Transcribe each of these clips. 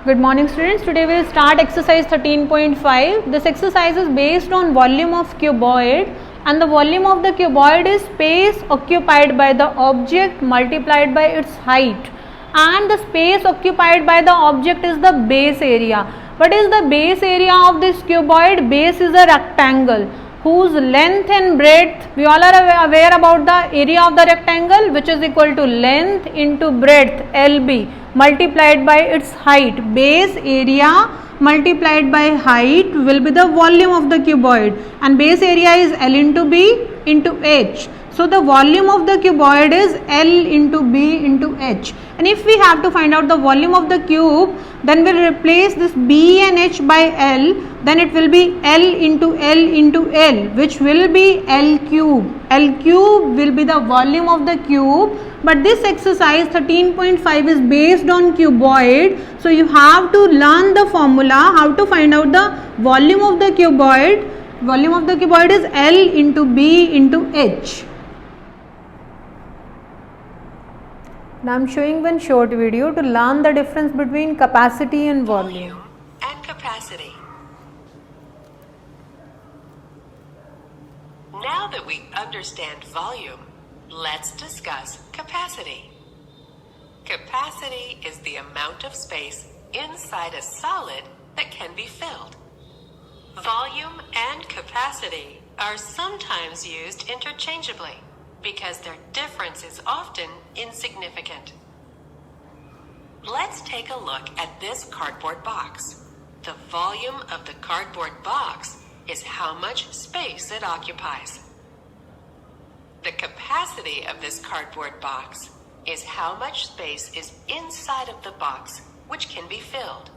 Good morning students. Today we will start exercise 13.5. This exercise is based on volume of cuboid and the volume of the cuboid is space occupied by the object multiplied by its height, and the space occupied by the object is the base area. What is the base area of this cuboid? Base is a rectangle whose length and breadth, we all are aware about the area of the rectangle, which is equal to length into breadth LB multiplied by its height. Base area multiplied by height will be the volume of the cuboid, and base area is L into B into H. So the volume of the cuboid is L into B into H, and if we have to find out the volume of the cube, then we'll replace this B and H by L, then it will be L into L, which will be L cube. L cube will be the volume of the cube, but this exercise 13.5 is based on cuboid, so you have to learn the formula how to find out the volume of the cuboid. Volume of the cuboid is L into B into H. Now I am showing one short video to learn the difference between capacity and volume. And capacity. Now that we understand volume, let's discuss capacity. Capacity is the amount of space inside a solid that can be filled. Volume and capacity are sometimes used interchangeably because their difference is often insignificant. Let's take a look at this cardboard box. The volume of the cardboard box is how much space it occupies. The capacity of this cardboard box is how much space is inside of the box which can be filled.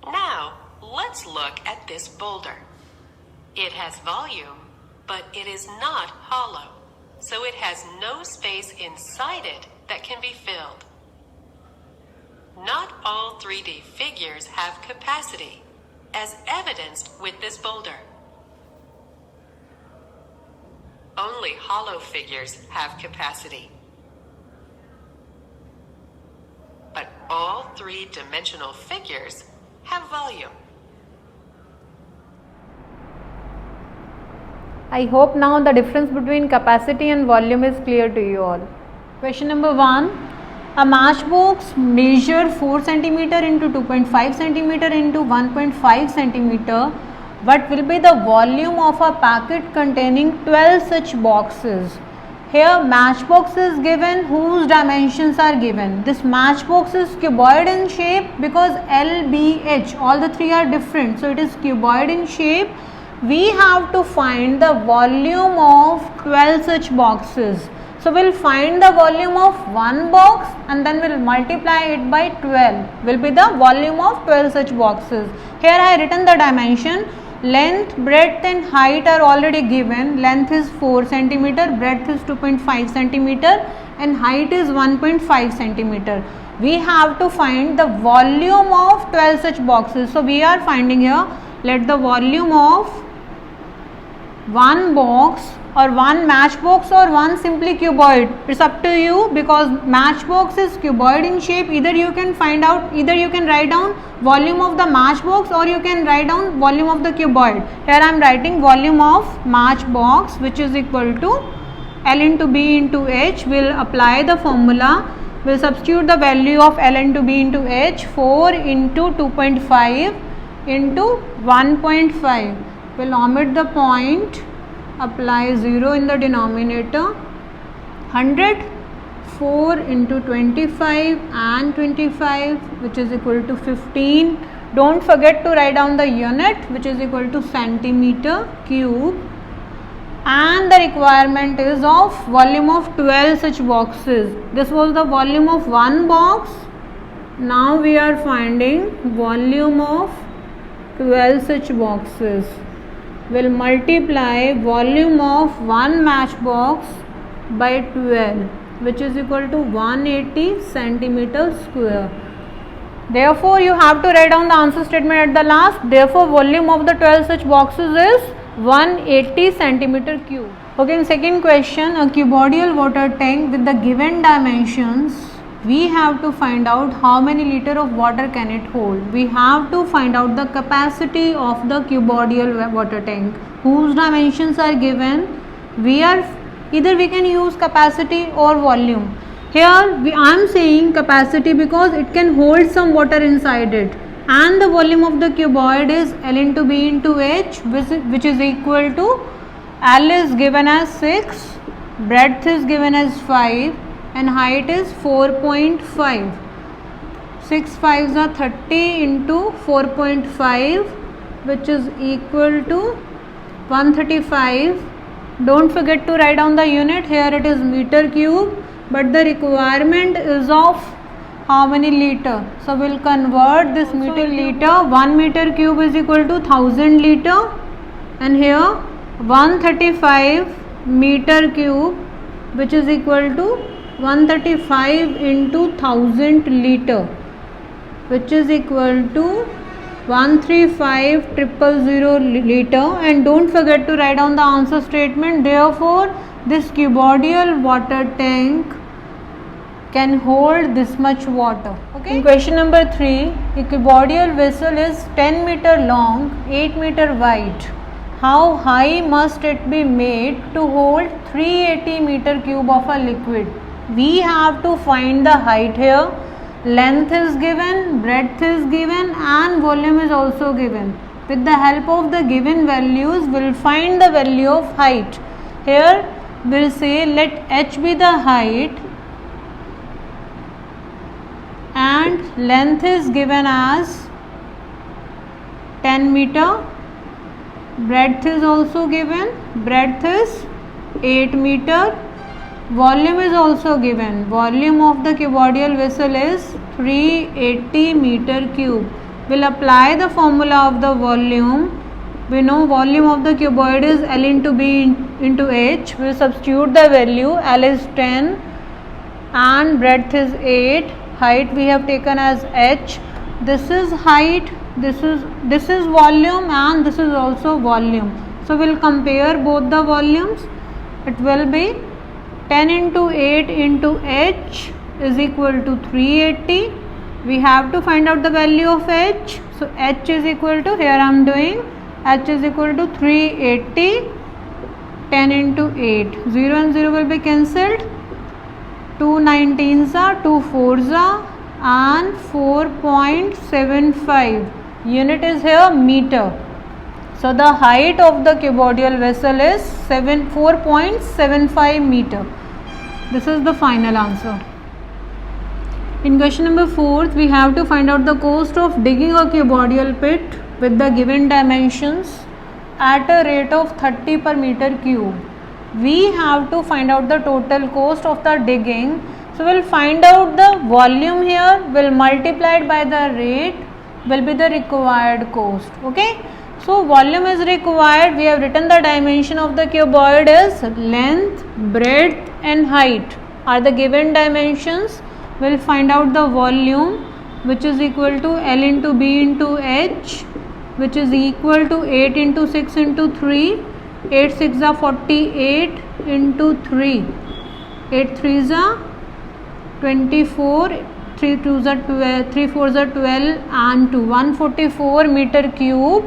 Now, let's look at this boulder. It has volume, but it is not hollow, so it has no space inside it that can be filled. Not all 3D figures have capacity, as evidenced with this boulder. Only hollow figures have capacity. But all three-dimensional figures have volume. I hope now the difference between capacity and volume is clear to you all. Question number 1. A matchbox measure 4 cm into 2.5 cm into 1.5 cm. What will be the volume of a packet containing 12 such boxes? Here matchbox is given whose dimensions are given. This matchbox is cuboid in shape because L, B, H, all the three are different. So it is cuboid in shape. We have to find the volume of 12 such boxes. So we will find the volume of one box and then we will multiply it by 12. Will be the volume of 12 such boxes. Here I have written the dimension. Length, breadth and height are already given. Length is 4 cm, breadth is 2.5 cm and height is 1.5 cm. We have to find the volume of 12 such boxes. So we are finding here, let the volume of one box or one matchbox or one simply cuboid, it's up to you because matchbox is cuboid in shape. Either you can find out, either you can write down volume of the matchbox or you can write down volume of the cuboid. Here I am writing volume of matchbox, which is equal to L into B into H. Will apply the formula, will substitute the value of L into B into H. 4 into 2.5 into 1.5. Will omit the point, apply 0 in the denominator. 100, 4 into 25 and 25, which is equal to 15. Don't forget to write down the unit, which is equal to centimeter cube. And the requirement is of volume of 12 such boxes. This was the volume of one box. Now we are finding volume of 12 such boxes. Will multiply volume of one matchbox by 12, which is equal to 180 centimeter square. Therefore, you have to write down the answer statement at the last. Therefore, volume of the 12 such boxes is 180 centimeter cube. Okay, in second question, a cuboidal water tank with the given dimensions we have to find out how many liter of water can it hold. We have to find out the capacity of the cuboidal water tank whose dimensions are given. Either we can use capacity or volume. Here I am saying capacity because it can hold some water inside it, and the volume of the cuboid is L into B into H, which is equal to L is given as 6, breadth is given as 5 and height is 4.5. 6 5s are 30 into 4.5, which is equal to 135. Don't forget to write down the unit. Here it is meter cube, but the requirement is of how many liter. So we'll convert this meter liter. 1 meter cube is equal to 1000 liter, and here 135 meter cube, which is equal to 135 into 1000 liter, which is equal to 135,000 liter. And don't forget to write down the answer statement. Therefore, this cuboidal water tank can hold this much water. Okay. In question number 3, a cuboidal vessel is 10 meter long, 8 meter wide. How high must it be made to hold 380 meter cube of a liquid? We have to find the height here. Length is given, breadth is given, and volume is also given. With the help of the given values, we will find the value of height. Here we will say let h be the height, and length is given as 10 meter, breadth is also given, breadth is 8 meter, volume is also given. Volume of the cuboidal vessel is 380 meter cube. We'll apply the formula of the volume. We know volume of the cuboid is L into B into H. We'll substitute the value. L is 10 and breadth is 8. Height we have taken as H. This is height, this is volume, and this is also volume. So we'll compare both the volumes. It will be 10 into 8 into H is equal to 380. We have to find out the value of H. So H is equal to, here I am doing, H is equal to 380, 10 into 8. 0 and 0 will be cancelled. 2 19s are, 2 4s are, and 4.75. Unit is here meter. So the height of the cuboidal vessel is 4.75 meter. This is the final answer. In question number 4, we have to find out the cost of digging a cuboidal pit with the given dimensions at a rate of 30 per meter cube. We have to find out the total cost of the digging. So we'll find out the volume here, will multiply it by the rate, will be the required cost. Okay. So volume is required. We have written the dimension of the cuboid as length, breadth and height are the given dimensions. We will find out the volume, which is equal to L into B into H, which is equal to 8 into 6 into 3. 8 6 are 48 into 3. 8 3s are 24. 3 2s are 12. 3 4s are 12 and 2. 144 meter cube.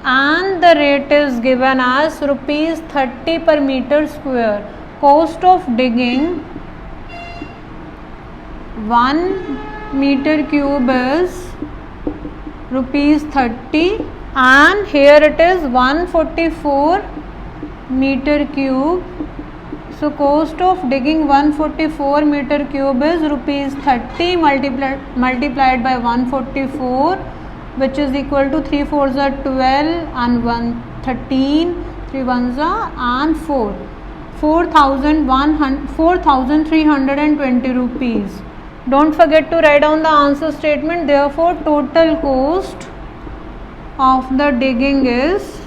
And the rate is given as rupees 30 per meter square. Cost of digging 1 meter cube is rupees 30, and here it is 144 meter cube. So cost of digging 144 meter cube is rupees 30 multiplied by 144, which is equal to 3 4s are 12 and 1 13, 3 1s are and 4. 4,320 rupees. Don't forget to write down the answer statement. Therefore, total cost of the digging is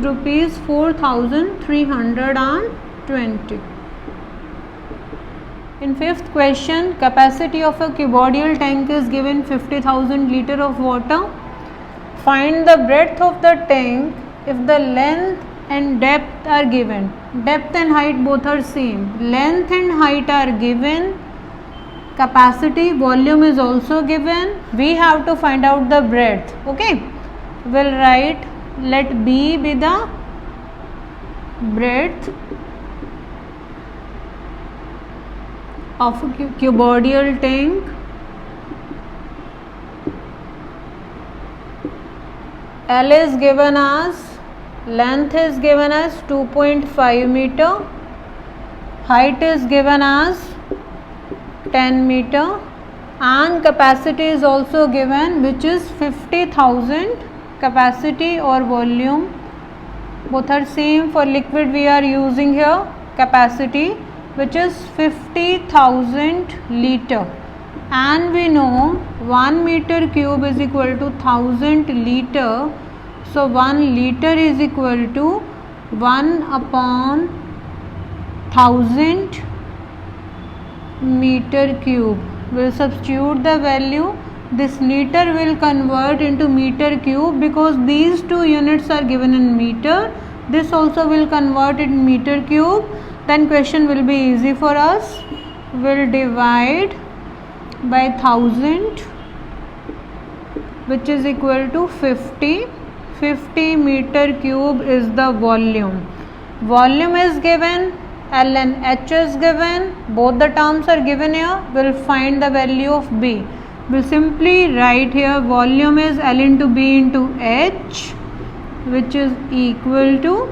rupees 4,320. In fifth question, capacity of a cuboidal tank is given 50,000 liter of water. Find the breadth of the tank if the length and depth are given. Depth and height both are same. Length and height are given. Capacity, volume is also given. We have to find out the breadth. Okay, we'll write, let B be the breadth of a cuboidal tank. L is given as, length is given as 2.5 meter, height is given as 10 meter, and capacity is also given, which is 50,000. Capacity or volume both are same. For liquid we are using here capacity, which is 50,000 liter, and we know 1 meter cube is equal to 1000 liter. So 1 liter is equal to 1 upon 1000 meter cube. We'll substitute the value. This liter will convert into meter cube because these two units are given in meter. This also will convert in meter cube. Then question will be easy for us. We'll divide by 1000, which is equal to 50. 50 meter cube is the volume. Volume is given, L and H is given, both the terms are given here. We'll find the value of B. We'll simply write here volume is L into B into H, which is equal to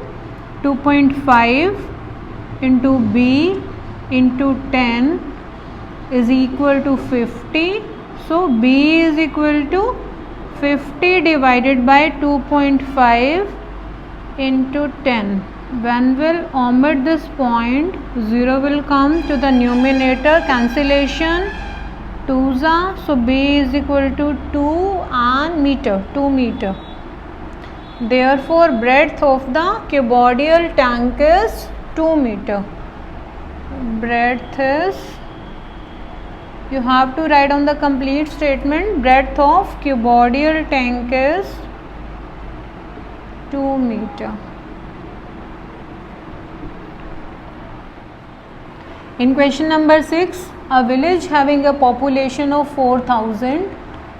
2.5 into B into 10 is equal to 50. So B is equal to 50 divided by 2.5 into 10. When we'll omit this point, 0 will come to the numerator, cancellation, 2s are, so B is equal to 2 and meter, 2 meter. Therefore breadth of the cuboidal tank is 2 meter. Breadth is, you have to write on the complete statement, breadth of cuboidal tank is 2 meter. In question number 6, a village having a population of 4,000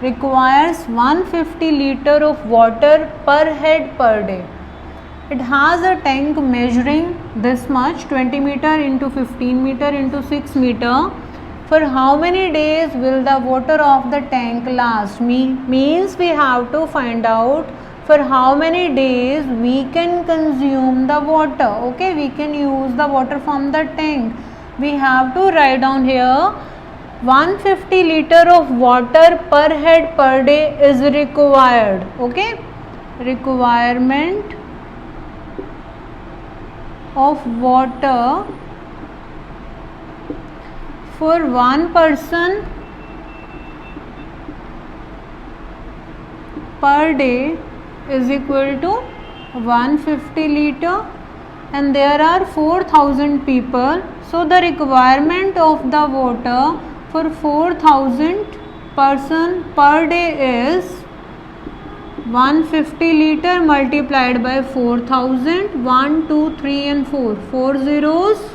requires 150 liter of water per head per day. It has a tank measuring this much, 20 meter into 15 meter into 6 meter. For how many days will the water of the tank last? Means we have to find out for how many days we can consume the water. Okay, we can use the water from the tank. We have to write down here 150 liter of water per head per day is required. Okay, requirement of water for one person per day is equal to 150 liter, and there are 4,000 people. So the requirement of the water for 4,000 person per day is 150 liter multiplied by 4,000. 1, 2, 3 and 4. 4 zeros,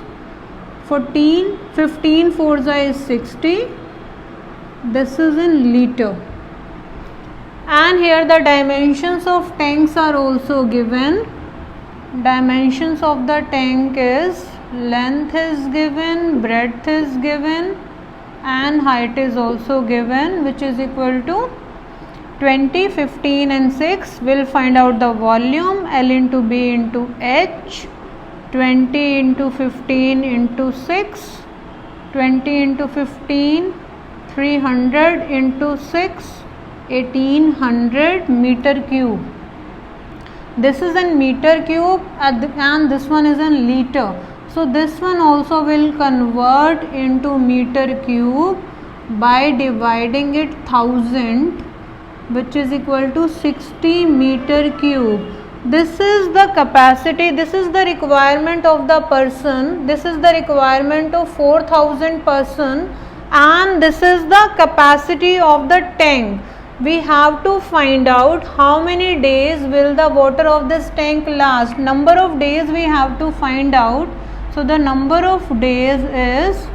14, 15 4s is 60. This is in liter. And here the dimensions of tanks are also given. Dimensions of the tank is, length is given, breadth is given, and height is also given, which is equal to 20, 15 and 6. We'll find out the volume, L into B into H, 20 into 15 into 6, 20 into 15, 300 into 6, 1800 meter cube. This is in meter cube and this one is in liter. So this one also will convert into meter cube by dividing it 1000, which is equal to 60 meter cube. This is the capacity, this is the requirement of the person, this is the requirement of 4,000 person, and this is the capacity of the tank. we have to find out how many days will the water of this tank last. Number of days we have to find out. So the number of days is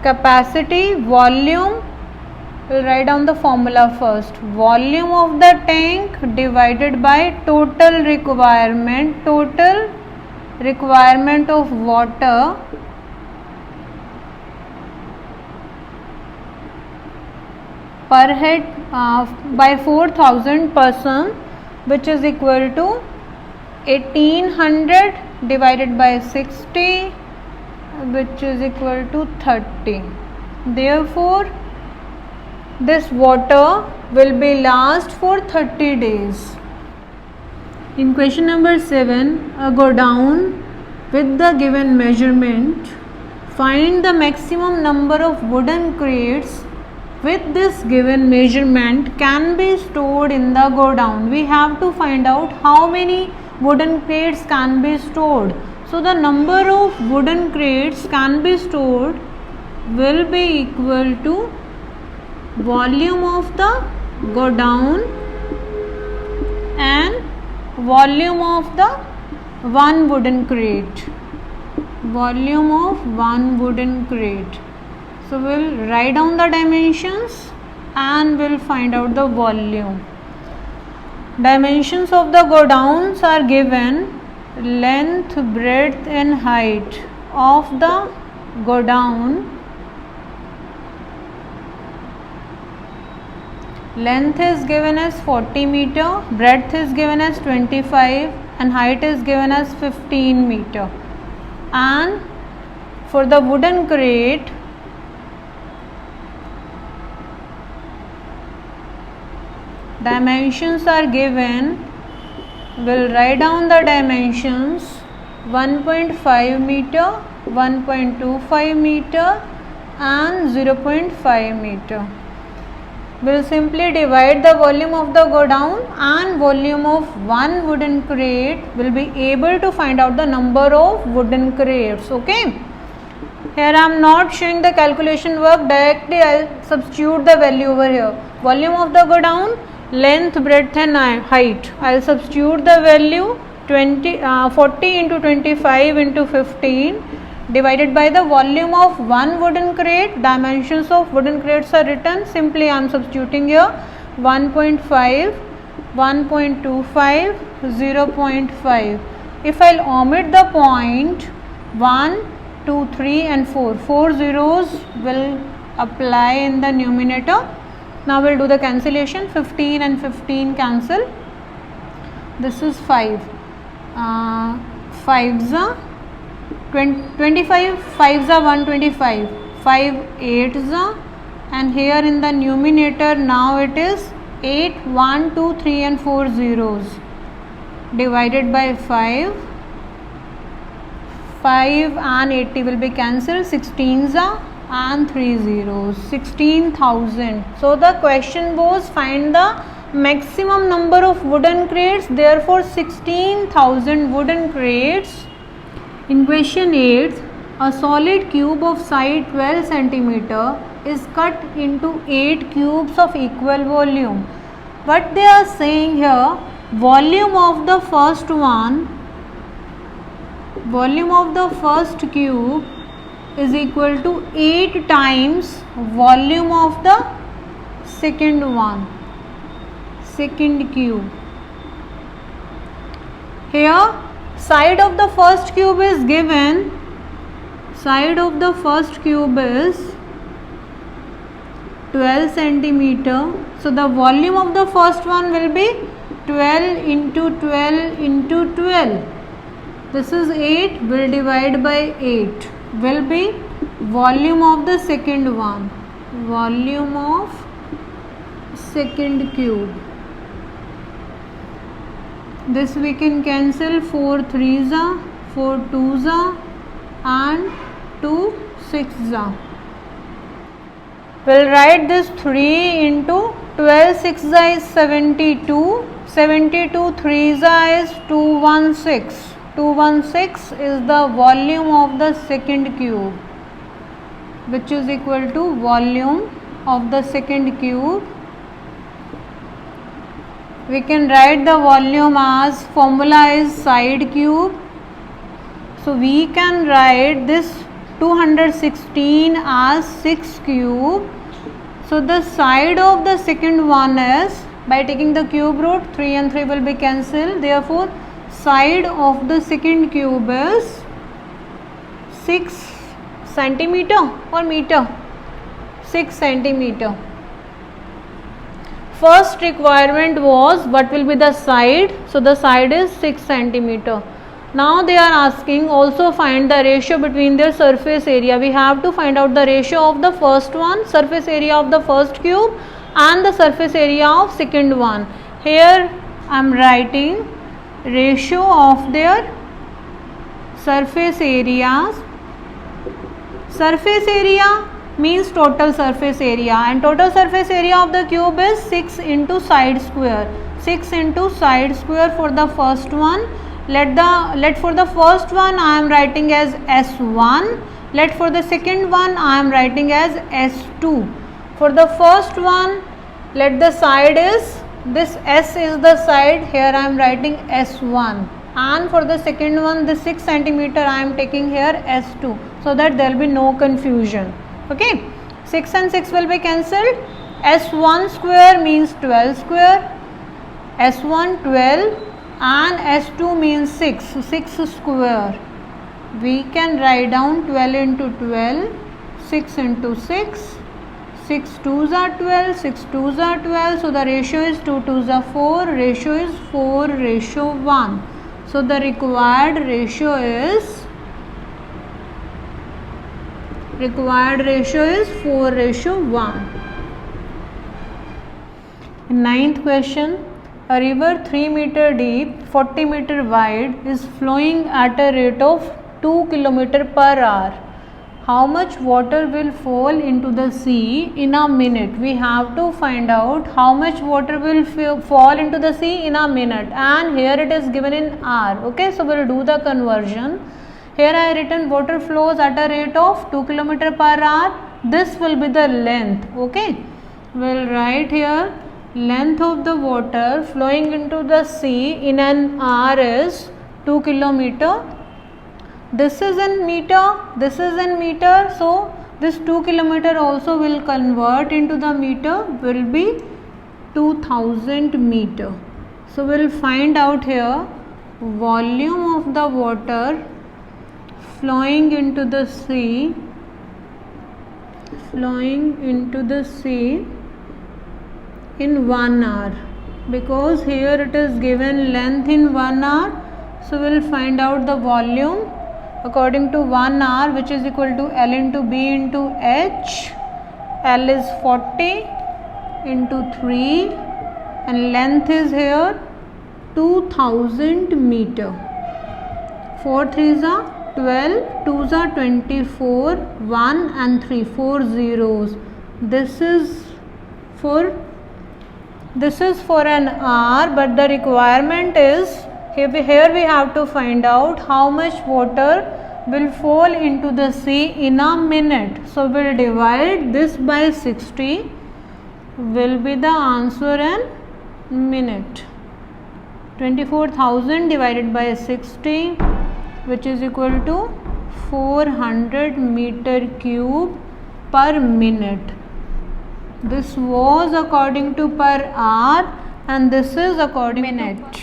capacity, volume. We'll write down the formula first. Volume of the tank divided by total requirement of water per head by 4,000 person, which is equal to 1800 divided by 60, which is equal to 30. Therefore, this water will be last for 30 days. In question number 7, go down with the given measurement. Find the maximum number of wooden crates with this given measurement can be stored in the go down. We have to find out how many wooden crates can be stored. So the number of wooden crates can be stored will be equal to volume of the go down and volume of the one wooden crate. Volume of one wooden crate. So we'll write down the dimensions and we'll find out the volume. Dimensions of the go downs are given: length, breadth and height of the go down. Length is given as 40 meter, breadth is given as 25 and height is given as 15 meter. And for the wooden crate, dimensions are given. We'll write down the dimensions: 1.5 meter, 1.25 meter and 0.5 meter. We'll simply divide the volume of the go down and volume of one wooden crate. We'll be able to find out the number of wooden crates. Okay. Here I am not showing the calculation work. Directly I'll substitute the value over here. Volume of the go down, length, breadth and height. I'll substitute the value 40 into 25 into 15 divided by the volume of one wooden crate. Dimensions of wooden crates are written. Simply I am substituting here 1.5, 1.25, 0.5. If I'll omit the point 1, 2, 3 and 4, 4 zeros will apply in the numerator. Now we'll do the cancellation. 15 and 15 cancel. This is 5. 5s are 25, 5s are 125, 5 8s are, and here in the numerator now it is 8, 1, 2, 3 and 4 zeros divided by 5. 5 and 80 will be cancelled. 16s are and 3 zeros, 16,000. So the question was find the maximum number of wooden crates. Therefore 16,000 wooden crates. In question 8, a solid cube of side 12 cm is cut into 8 cubes of equal volume. What they are saying here, volume of the first cube is equal to 8 times volume of the second cube. Here side of the first cube is given. Side of the first cube is 12 cm. So the volume of the first one will be 12 into 12 into 12. This is 8. Will divide by 8. Will be volume of the second one. Volume of second cube. This we can cancel. 4 3s are, 4 2s are and 2 6s are. We'll write this 3 into 12 6s is 72. 72 3s is 216. 216 is the volume of the second cube, which is equal to volume of the second cube. We can write the volume as formula is side cube. So we can write this 216 as 6 cube. So the side of the second one is, by taking the cube root, 3 and 3 will be cancelled. Therefore, side of the second cube is 6 centimeter or meter? 6 centimeter. First requirement was what will be the side. So the side is 6 centimeter. Now they are asking also find the ratio between their surface area. We have to find out the ratio of the first one, surface area of the first cube, and the surface area of second one. Here I am writing ratio of their surface areas. Surface area means total surface area, and total surface area of the cube is 6 into side square. 6 into side square for the first one. Let for the first one I am writing as S1. Let for the second one I am writing as S2. For the first one, let the side is, this S is the side, here I am writing S1. And for the second one, the 6 centimeter I am taking here S2, so that there will be no confusion. Okay, 6 and 6 will be cancelled. S1 square means 12 square, S1 12, and S2 means 6, so 6 square. We can write down 12 into 12, 6 into 6, 6 2s are 12, 6 2s are 12, so the ratio is 2 2s are 4, ratio is 4:1. So the required ratio is 4:1. Ninth question. A river 3 meter deep, 40 meter wide is flowing at a rate of 2 km per hour. How much water will fall into the sea in a minute? We have to find out how much water will fall into the sea in a minute, and here it is given in hour. Okay, so we will do the conversion. Here I written water flows at a rate of 2 km per hour. This will be the length. Okay, we will write here length of the water flowing into the sea in an hour is 2 km. This is in meter, this is in meter, so this 2 km also will convert into the meter, will be 2000 meter. So we will find out here volume of the water flowing into the sea, in 1 hour, because here it is given length in 1 hour. So we will find out the volume according to 1 hour, which is equal to L into B into H. L is 40 into 3 and length is here 2000 meter. 4 3s are 12, 2s are 24, 1 and 3, 4 zeros. This is for an hour, but the requirement is here we have to find out how much water will fall into the sea in a minute. So we will divide this by 60, will be the answer in minute. 24,000 divided by 60, which is equal to 400 meter cube per minute. This was according to per hour and this is according to minute.